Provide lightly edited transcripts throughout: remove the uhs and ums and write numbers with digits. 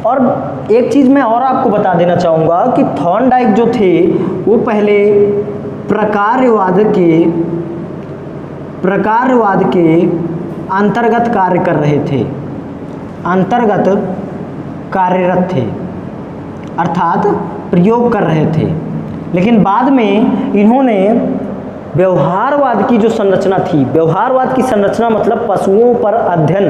और एक चीज़ मैं और आपको बता देना चाहूँगा कि थॉर्नडाइक जो थे वो पहले प्रकारवाद के अंतर्गत कार्य कर रहे थे, अंतर्गत कार्यरत थे, अर्थात प्रयोग कर रहे थे। लेकिन बाद में इन्होंने व्यवहारवाद की जो संरचना थी, व्यवहारवाद की संरचना मतलब पशुओं पर अध्ययन,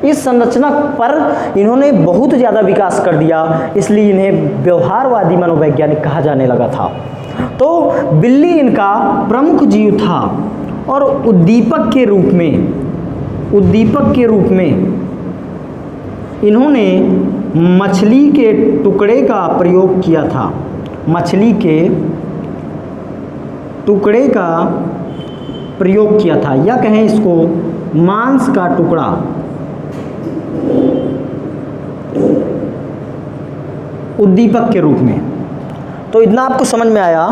इस संरचना पर इन्होंने बहुत ज़्यादा विकास कर दिया, इसलिए इन्हें व्यवहारवादी मनोवैज्ञानिक कहा जाने लगा था। तो बिल्ली इनका प्रमुख जीव था और उद्दीपक के रूप में इन्होंने मछली के टुकड़े का प्रयोग किया था, मछली के टुकड़े का प्रयोग किया था, या कहें इसको मांस का टुकड़ा, उद्दीपक के रूप में। तो इतना आपको समझ में आया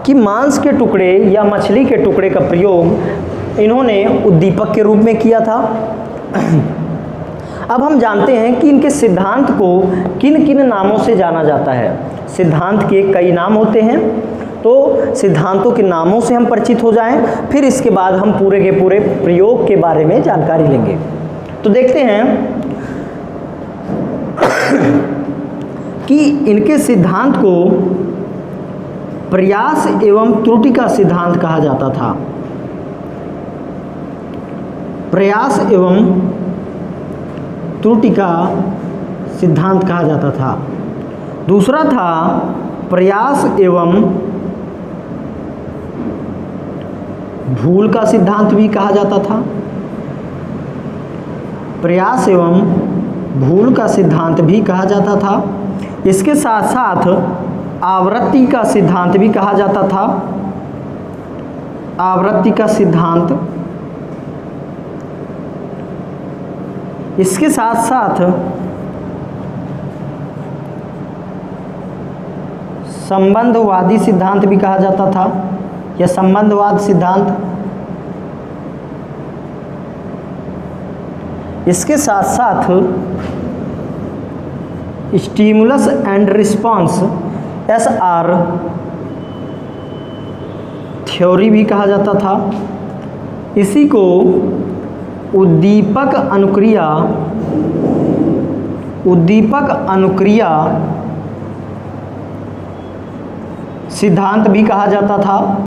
कि मांस के टुकड़े या मछली के टुकड़े का प्रयोग इन्होंने उद्दीपक के रूप में किया था। अब हम जानते हैं कि इनके सिद्धांत को किन किन नामों से जाना जाता है। सिद्धांत के कई नाम होते हैं, तो सिद्धांतों के नामों से हम परिचित हो जाएं, फिर इसके बाद हम पूरे के पूरे प्रयोग के बारे में जानकारी लेंगे। तो देखते हैं कि इनके सिद्धांत को प्रयास एवं त्रुटि का सिद्धांत कहा जाता था। प्रयास एवं त्रुटि का सिद्धांत कहा जाता था। दूसरा था प्रयास एवं भूल का सिद्धांत भी कहा जाता था। प्रयास एवं भूल का सिद्धांत भी कहा जाता था। इसके साथ साथ आवृत्ति का सिद्धांत भी कहा जाता था। आवृत्ति का सिद्धांत, इसके साथ साथ संबंधवादी सिद्धांत भी कहा जाता था, या संबंधवाद सिद्धांत। इसके साथ साथ stimulus and response SR theory भी कहा जाता था। इसी को उद्दीपक अनुक्रिया सिद्धांत भी कहा जाता था।